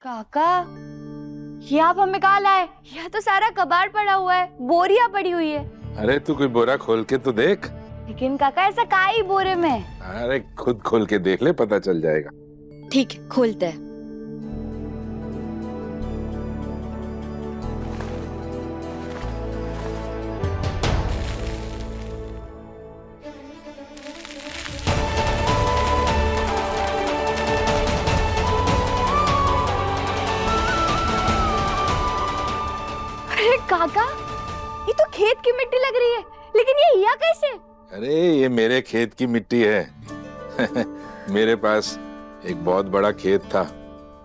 काका, ये आप हमें कहाँ लाए? यह तो सारा कबाड़ पड़ा हुआ है, बोरियां पड़ी हुई है। अरे तू कोई बोरा खोल के तो देख। लेकिन काका ऐसा काहे बोरे में? अरे खुद खोल के देख ले, पता चल जाएगा। ठीक है, खोलते हैं। अरे काका, ये तो खेत की मिट्टी लग रही है, लेकिन ये हिया कैसे? अरे ये मेरे खेत की मिट्टी है। मेरे पास एक बहुत बड़ा खेत था,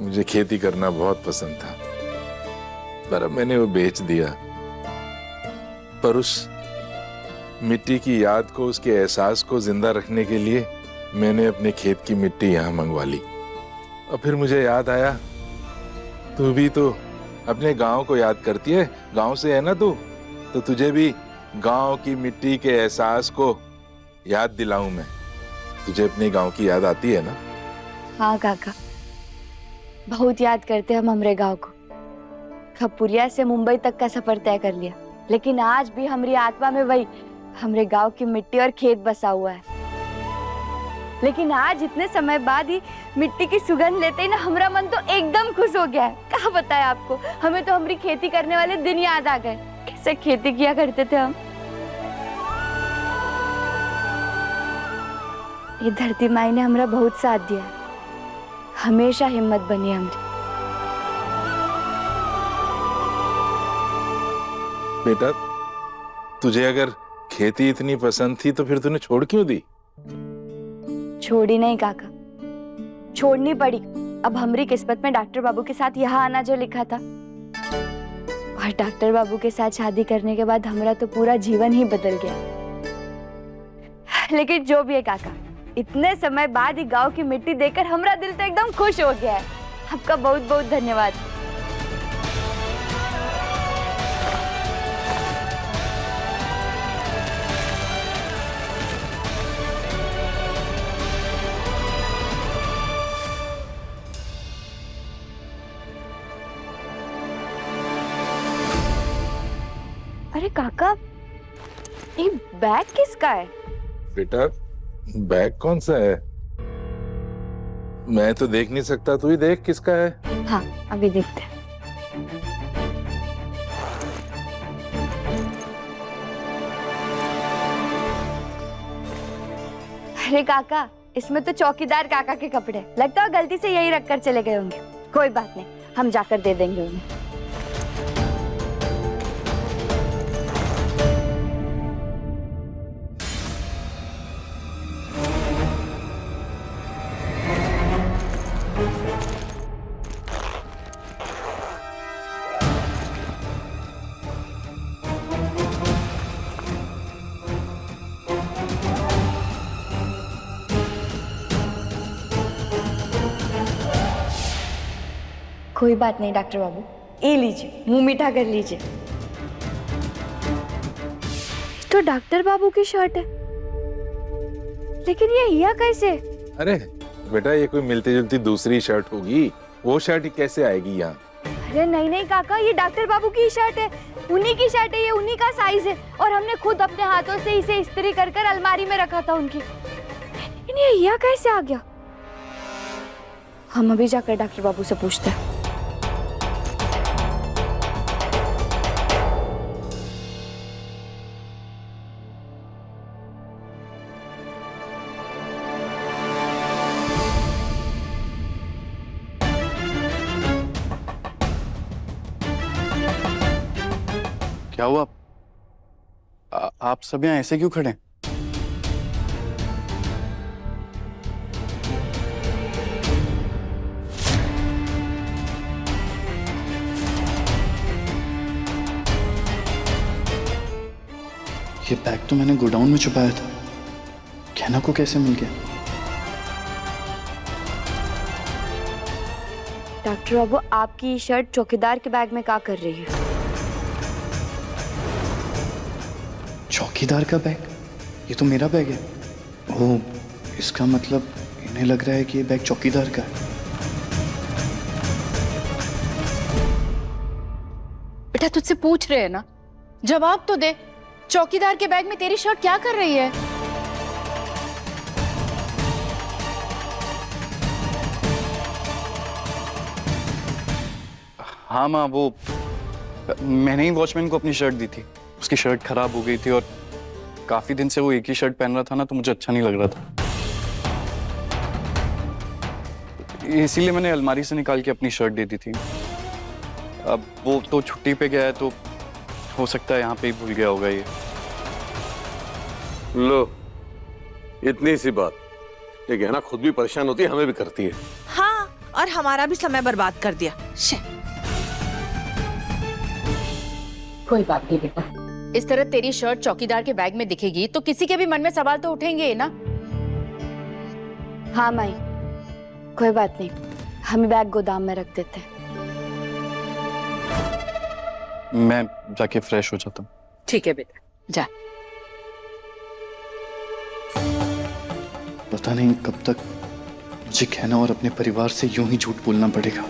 मुझे खेती करना बहुत पसंद था, पर अब मैंने वो बेच दिया। पर उस मिट्टी की याद को, उसके एहसास को जिंदा रखने के लिए मैंने अपने खेत की मिट्टी यहाँ मंगवा ली। और फिर मुझे याद आया, तू भी तो अपने गांव को याद करती है, गांव से है ना तू, तो तुझे भी गांव की मिट्टी के एहसास को याद दिलाऊं मैं। तुझे अपने गांव की याद आती है ना? हाँ काका, बहुत याद करते हम हमरे गांव को। खपुरिया से मुंबई तक का सफर तय कर लिया, लेकिन आज भी हमारी आत्मा में वही हमरे गांव की मिट्टी और खेत बसा हुआ है। लेकिन आज इतने समय बाद ही मिट्टी की सुगंध लेते ही ना हमारा मन तो एकदम खुश हो गया है। क्या बताएं आपको, हमें तो हमारी खेती करने वाले दिन याद आ गए, कैसे खेती किया करते थे हम। ये धरती माई ने हमारा बहुत साथ दिया है, हमेशा हिम्मत बनी हमारी। बेटा, तुझे अगर खेती इतनी पसंद थी तो फिर तूने छोड़ क्यों दी? छोड़ी नहीं काका, छोड़नी पड़ी। अब हमारी किस्मत में डॉक्टर बाबू के साथ यहाँ आना जो लिखा था, और डॉक्टर बाबू के साथ शादी करने के बाद हमारा तो पूरा जीवन ही बदल गया। लेकिन जो भी है काका, इतने समय बाद ही गांव की मिट्टी देखकर हमारा दिल तो एकदम खुश हो गया है। आपका बहुत बहुत धन्यवाद। अरे काका, ये बैग किसका है? बेटा, बैग कौन सा है? मैं तो देख नहीं सकता, तू ही देख किसका है। हाँ, अभी देखते हैं। अरे काका, इसमें तो चौकीदार काका के कपड़े, लगता है गलती से यही रखकर चले गए होंगे। कोई बात नहीं, हम जाकर दे देंगे उन्हें। कोई बात नहीं डॉक्टर बाबू, ये लीजिए, मुंह मीठा कर लीजिए। तो डॉक्टर बाबू की शर्ट है, लेकिन ये हिया कैसे? अरे बेटा, ये कोई मिलती जुलती दूसरी शर्ट होगी, वो शर्ट ही कैसे आएगी यहाँ? अरे नहीं नहीं काका, ये डॉक्टर बाबू की शर्ट है, उन्हीं की शर्ट है, ये उन्हीं का साइज है, और हमने खुद अपने हाथों से इसे इस्त्री कर कर अलमारी में रखा था उनकी। लेकिन ये हिया कैसे आ गया? हम अभी जाकर डॉक्टर बाबू से पूछते हैं। क्या हुआ? आप सब यहाँ ऐसे क्यों खड़े हैं? ये बैग तो मैंने गोडाउन में छुपाया था, कहना को कैसे मिल गया? डॉक्टर बाबू, आपकी शर्ट चौकीदार के बैग में क्या कर रही है? चौकीदार का बैग? ये तो मेरा बैग है। ओह, इसका मतलब इन्हें लग रहा है कि ये बैग चौकीदार का है। बेटा तुझसे पूछ रहे हैं ना, जवाब तो दे। चौकीदार के बैग में तेरी शर्ट क्या कर रही है? हाँ माँ, वो मैंने ही वॉचमैन को अपनी शर्ट दी थी। उसकी शर्ट खराब हो गई थी और काफी दिन से वो एक ही शर्ट पहन रहा था ना, तो मुझे अच्छा नहीं लग रहा था, इसीलिए मैंने अलमारी से निकाल के अपनी शर्ट दे दी थी। अब वो तो छुट्टी पे गया है, तो हो सकता है यहाँ पे ही भूल गया होगा ये। लो, इतनी सी बात। ये गहना खुद भी परेशान होती है, हमें भी करती है। हाँ, और हमारा भी समय बर्बाद कर दिया। कोई बात नहीं बेटा, इस तरह तेरी शर्ट चौकीदार के बैग में दिखेगी तो किसी के भी मन में सवाल तो उठेंगे ना। हाँ माई, कोई बात नहीं, हम बैग गोदाम में रख देते हैं। मैं जाके फ्रेश हो जाता हूँ। ठीक है बेटा, जा। पता नहीं कब तक मुझे कहना और अपने परिवार से यूं ही झूठ बोलना पड़ेगा।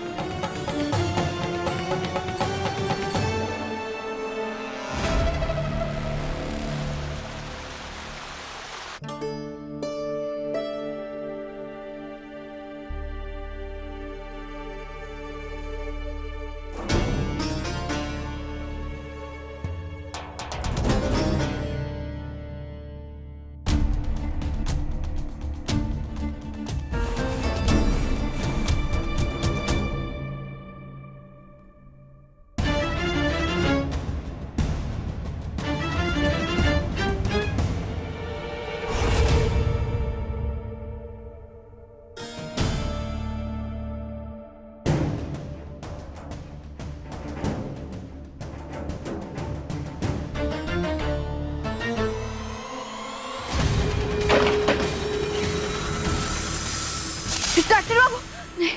डॉक्टर बाबू, नहीं,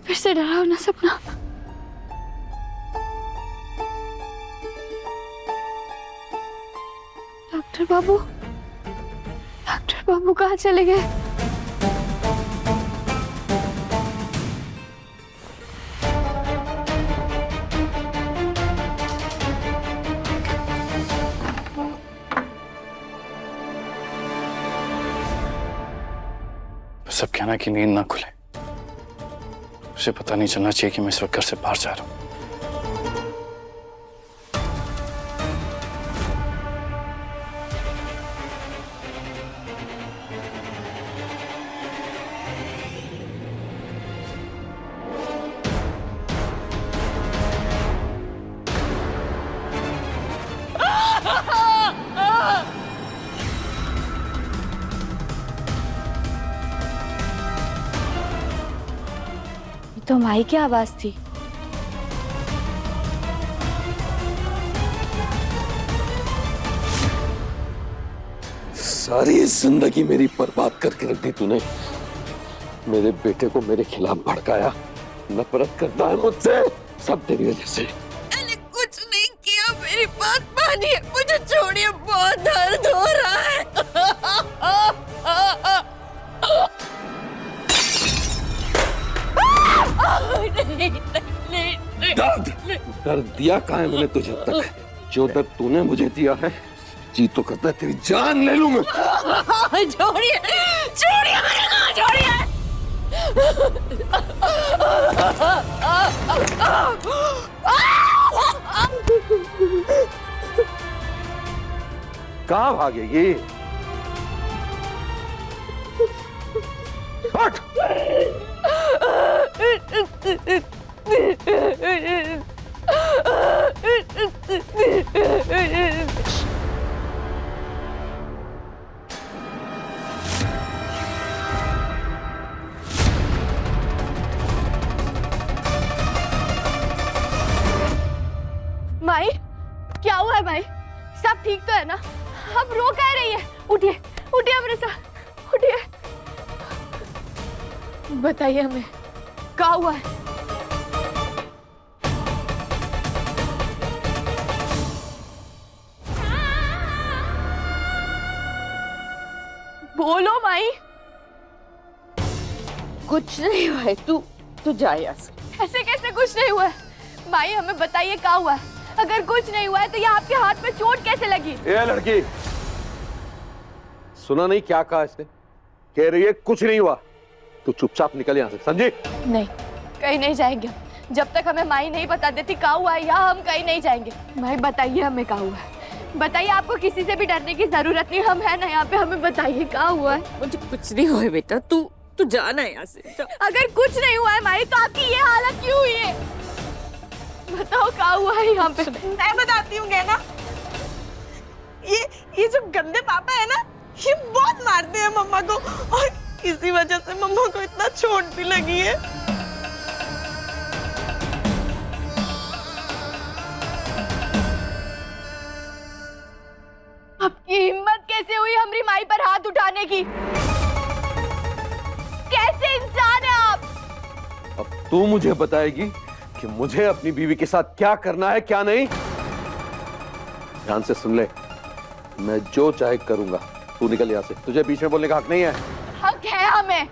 फिर से डरावना सपना। डॉक्टर बाबू कहाँ चले गए? सब कहना कि नींद ना खुले, उसे पता नहीं चलना चाहिए कि मैं इस वक्त घर से बाहर जा रहा हूँ। तो माई की आवाज थी। सारी जिंदगी मेरी बर्बाद करके रख दी तूने। मेरे बेटे को मेरे खिलाफ भड़काया, नफरत करता है मुझसे, सब तेरी वजह से। मैंने कुछ नहीं किया, मेरी बात मानिए, मुझे छोड़िए, बहुत दर्द हो रहा है। दर्द दर्द दिया कहाँ है मैंने तुझे तक? जो दर्द तूने मुझे दिया है, जी तो करता है तेरी जान ले लूं मैं। छोड़िए, छोड़िए मेरे को, छोड़िए। कहाँ भागेगी? हट! माई, क्या हुआ है माई? सब ठीक तो है ना? अब रो कह रही है? उठिए, उठिए मेरे साथ, उठिए। बताइए हमें, क्या हुआ है? बोलो माई। कुछ नहीं हुआ है, तू जा यहाँ से। ऐसे कैसे कुछ नहीं हुआ है? माई हमें बताइए क्या हुआ है? अगर कुछ नहीं हुआ है तो ये आपके हाथ में चोट कैसे लगी? ये लड़की, सुना नहीं क्या कहा इसने? कह रही है कुछ नहीं हुआ। तू चुपचाप निकल यहाँ से, समझी? नहीं, कहीं नहीं जाएंगे। जब तक हमें माई नहीं बता देती क्या हुआ है यहाँ, हम कहीं नहीं जाएंगे। माई बताइए हमें क्या हुआ है। बताइए, आपको किसी से भी डरने की जरूरत नहीं, हम है ना यहाँ पे। हमें बताइए क्या हुआ है। मुझे कुछ नहीं हुआ है बेटा, तू जाना है यहाँ से। अगर कुछ नहीं हुआ है माई तो आपकी ये हालत क्यों हुई है? बताओ क्या हुआ है यहाँ पे। मैं बताती हूँ गहना। ये जो गंदे पापा है ना, ये बहुत मारते हैं मम्मा को, और इसी वजह से मम्मा को इतना चोट भी लगी है। आपकी हिम्मत कैसे हुई हमारी माई पर हाथ उठाने की? कैसे इंसान है आप? अब तू मुझे बताएगी कि मुझे अपनी बीवी के साथ क्या करना है, क्या नहीं। ध्यान से सुन ले, मैं जो चाहे करूंगा। तू निकल यहाँ से, तुझे बीच में बोलने का हक नहीं है। हक है हमें।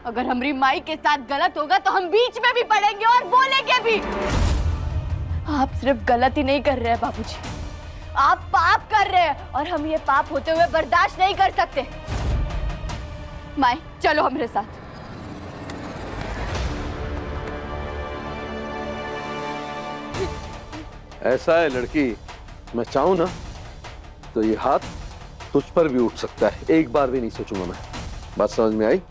अगर हमारी माई के साथ गलत होगा तो हम बीच में भी पड़ेंगे और बोलेंगे भी। आप सिर्फ गलत ही नहीं कर रहे हैं बाबूजी, आप पाप कर रहे हैं, और हम ये पाप होते हुए बर्दाश्त नहीं कर सकते। माई चलो हमारे साथ। ऐसा है लड़की, मैं चाहूं ना तो ये हाथ तुझ पर भी उठ सकता है। एक बार भी नहीं सोचूंगा मैं। बात समझ में आई?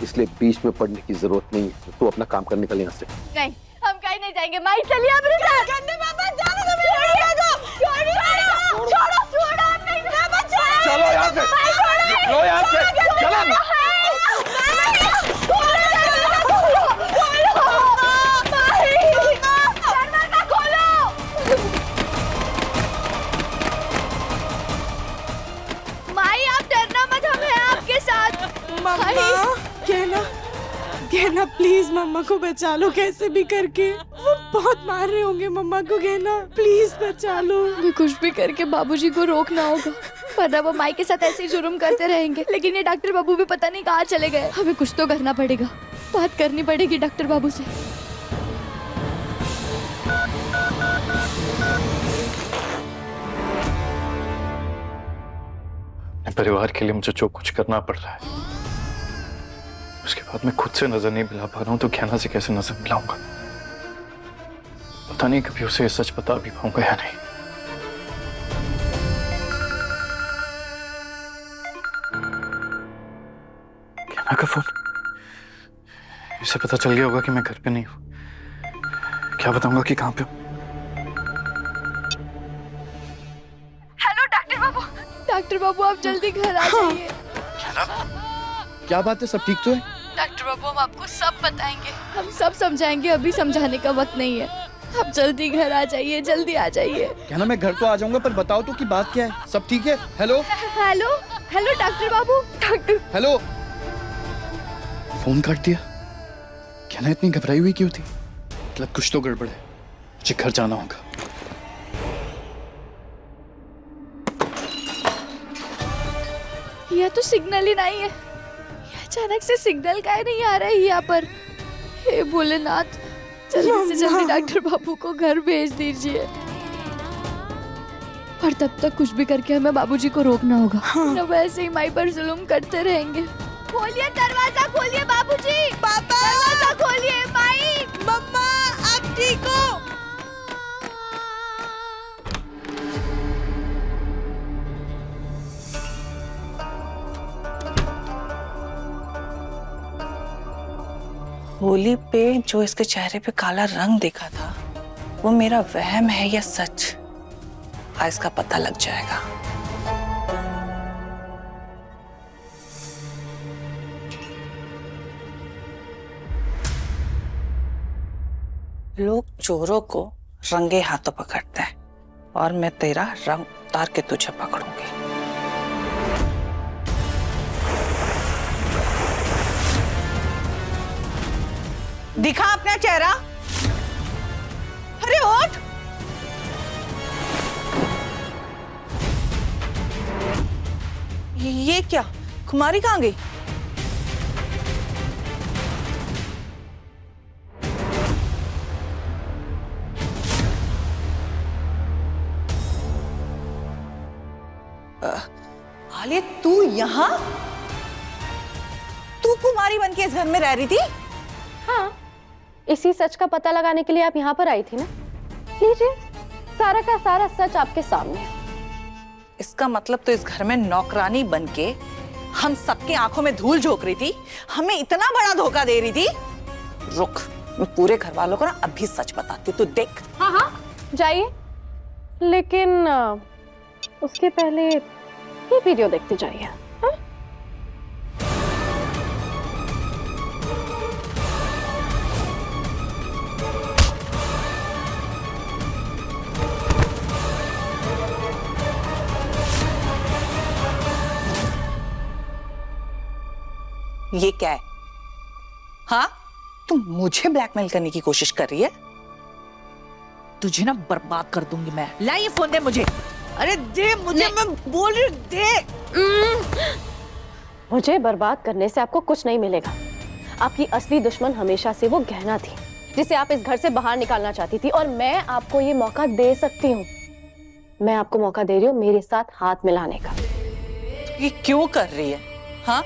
इसलिए बीच में पड़ने की जरूरत नहीं है। तू अपना काम कर, निकल यहाँ से। नहीं, हम कहीं नहीं जाएंगे। माई चलिए हमारे साथ। गंदे पापा जाने दो मेरे छोड़ो, छोड़ो, नहीं पापा छोड़ो। चलो यहाँ से, चलो यहाँ से, चलो। माई आप डरना मत, हम हैं आपके साथ। मम्मा, कहना प्लीज मम्मा को बचा लो कैसे भी करके। वो बहुत मार रहे होंगे मम्मा को, कहना प्लीज बचा लो। हमें कुछ भी करके बाबूजी को रोकना होगा, वरना वो माई के साथ ऐसे ही जुर्म करते रहेंगे। लेकिन ये डॉक्टर बाबू भी पता नहीं कहाँ चले गए। हमें कुछ तो करना पड़ेगा, बात करनी पड़ेगी डॉक्टर बाबू से। परिवार के लिए मुझे जो कुछ करना पड़ रहा है, उसके बाद मैं खुद से नजर नहीं मिला पा रहा हूं, तो गहना से कैसे नजर मिलाऊंगा? पता नहीं कभी उसे सच बता भी पाऊंगा या नहीं। गहना का फोन, इसे पता चल गया होगा कि मैं घर पे नहीं हूं। क्या बताऊंगा कि कहां पे हूं? हेलो डॉक्टर बाबू। डॉक्टर बाबू आप जल्दी घर आ जाइए। क्या बात है, सब ठीक तो है? डॉक्टर बाबू हम आपको सब बताएंगे, हम सब समझाएंगे। अभी समझाने का वक्त नहीं है, आप जल्दी घर आ जाइए, जल्दी आ जाइए। क्या ना, मैं घर तो आ जाऊंगा, पर बताओ तो कि बात क्या है? सब ठीक है? हेलो हेलो हेलो डॉक्टर बाबू। Doctor hello. फोन काट दिया। क्या ना इतनी घबराई हुई क्यों थी? मतलब कुछ तो गड़बड़ है, मुझे घर जाना होगा। यह तो सिग्नल ही नहीं है। अचानक से सिग्नल काहे नहीं आ रहा है यहाँ पर? हे भोलेनाथ, जल्दी से जल्दी डॉक्टर बाबू को घर भेज दीजिए। और तब तक कुछ भी करके हमें बाबूजी को रोकना होगा, न वैसे ही माई पर जुल्म करते रहेंगे। खोलिए दरवाजा, खोलिए बाबूजी। पापा दरवाजा खोलिए। माई, मम्मा आप ठीक हो? होली पे जो इसके चेहरे पे काला रंग देखा था, वो मेरा वहम है या सच, आज इसका पता लग जाएगा। लोग चोरों को रंगे हाथों पकड़ते हैं, और मैं तेरा रंग उतार के तुझे पकड़ूंगी। दिखा अपना चेहरा। अरे उठ। ये क्या? कुमारी कहाँ गई? आलिया, तू यहाँ? तू कुमारी बन के इस घर में रह रही थी? हाँ, इसी सच का पता लगाने के लिए आप यहाँ पर आई थी ना। लीजिए, सारा का सारा सच आपके सामने है। इसका मतलब तो इस घर में नौकरानी बन के हम सबके आंखों में धूल झोंक रही थी, हमें इतना बड़ा धोखा दे रही थी। रुक, मैं पूरे घर वालों को ना अभी सच बताती हूँ, तू देख। हाँ हाँ, जाइए, लेकिन उसके पहले ये वीडियो देखते जाइए। हाँ? ये क्या है? हाँ, तुम मुझे ब्लैकमेल करने की कोशिश कर रही है? तुझे ना बर्बाद कर दूंगी मैं। ला ये फोन दे मुझे। अरे दे मुझे, मैं बोल रही हूँ दे। मुझे बर्बाद करने से आपको कुछ नहीं मिलेगा। आपकी असली दुश्मन हमेशा से वो गहना थी, जिसे आप इस घर से बाहर निकालना चाहती थी, और मैं आपको ये मौका दे सकती हूँ। मैं आपको मौका दे रही हूँ मेरे साथ हाथ मिलाने का। ये क्यों कर रही है? हाँ,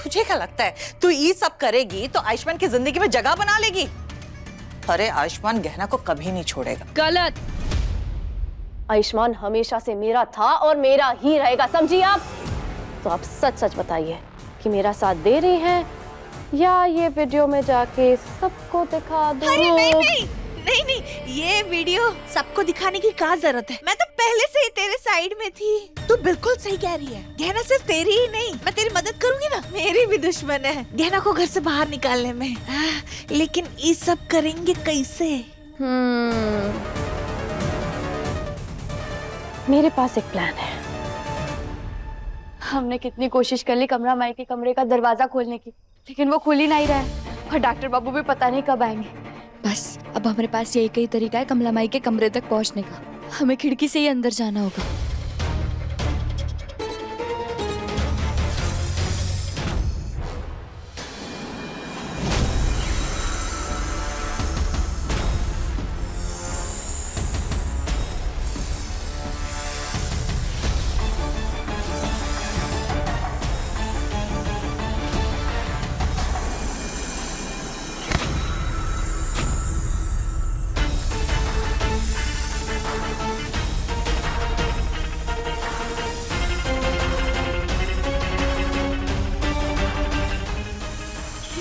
तुझे क्या लगता है तू ये सब करेगी तो आयुष्मान की जिंदगी में जगह बना लेगी? अरे आयुष्मान गहना को कभी नहीं छोड़ेगा। गलत। आयुष्मान हमेशा से मेरा था और मेरा ही रहेगा, समझिए आप? तो आप सच सच बताइए कि मेरा साथ दे रही हैं या ये वीडियो में जाके सबको दिखा दूं? अरे नहीं नहीं नहीं नहीं, ये वीडियो सबको दिखाने की क्या जरूरत है? मैं तो पहले से ही तेरे साइड में थी। तू बिल्कुल सही कह रही है। गहना सिर्फ तेरी ही नहीं, मैं तेरी मदद करूंगी ना। मेरी भी दुश्मन है गहना को घर से बाहर निकालने में। लेकिन ये सब करेंगे कैसे? मेरे पास एक प्लान है। हमने कितनी कोशिश कर ली कमरा माई के कमरे का दरवाजा खोलने की, लेकिन वो खुल ही नहीं रहा है, और डॉक्टर बाबू भी पता नहीं कब आएंगे। बस अब हमारे पास यही कई तरीका है कमला माई के कमरे तक पहुंचने का। हमें खिड़की से ही अंदर जाना होगा।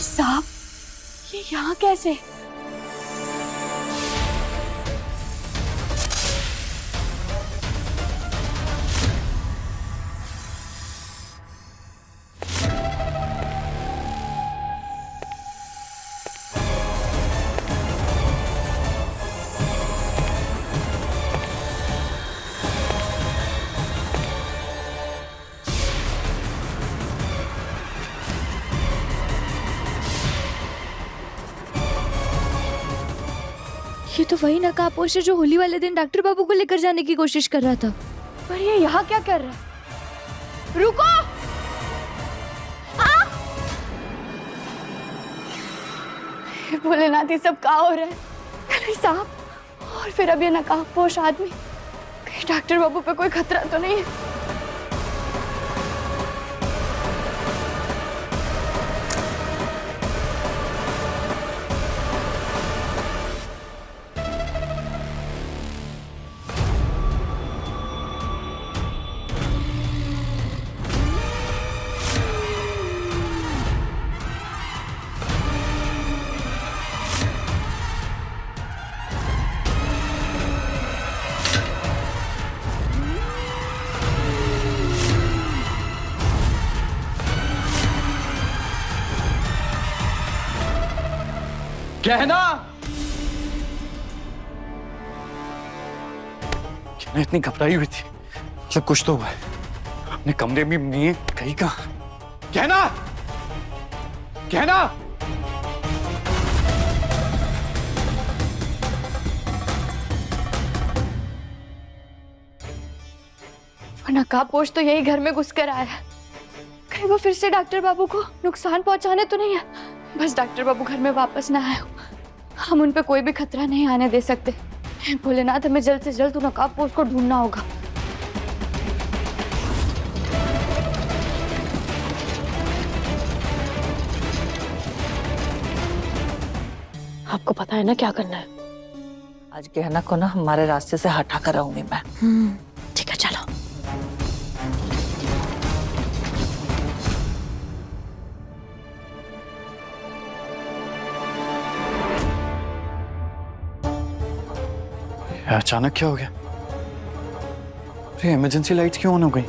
साहब, ये यहाँ कैसे? ये तो वही नकाबपोश है जो होली वाले दिन डॉक्टर बाबू को लेकर जाने की कोशिश कर रहा था। पर ये यहाँ क्या कर रहा है? रुको! ये भोलेनाथ, ये सब क्या हो रहा है? अरे साहब, और फिर अब ये नकाबपोश आदमी, कहीं डॉक्टर बाबू पे कोई खतरा तो नहीं है? गहना कहना इतनी घबराई हुई थी, मतलब कुछ तो हुआ है। अपने कमरे में नहीं है, कहीं कहाँ? गहना गहना नकाबपोश तो यही घर में घुस कर आया है। कहीं वो फिर से डॉक्टर बाबू को नुकसान पहुंचाने तो नहीं है? बस डॉक्टर बाबू घर में वापस ना आए। हम उन पे कोई भी खतरा नहीं आने दे सकते। हे भोलेनाथ, हमें जल्द से जल्द उन नकाबपोश को ढूंढना होगा। आपको पता है ना क्या करना है? आज गहना को ना हमारे रास्ते से हटा कर रहूंगी मैं। ठीक है, चलो। यार अचानक क्या हो गया? अरे इमरजेंसी लाइट्स क्यों ऑन हो गई?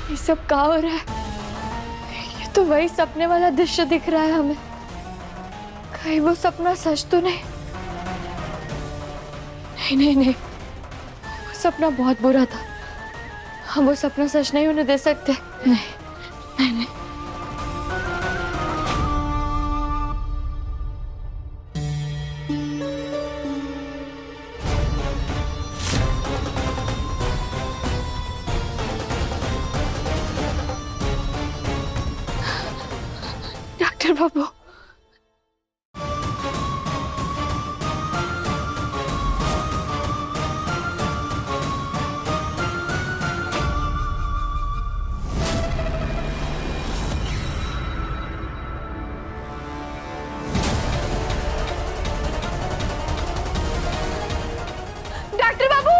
ये सब क्या हो रहा है? ये तो वही सपने वाला दृश्य दिख रहा है हमें। कहीं वो सपना सच तो नहीं? नहीं, वो सपना बहुत बुरा था। हम वो सपना सच नहीं होने दे सकते। नहीं। डॉक्टर बाबू, डॉक्टर बाबू!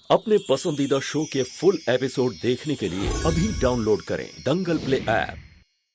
अपने पसंदीदा शो के फुल एपिसोड देखने के लिए अभी डाउनलोड करें दंगल प्ले ऐप।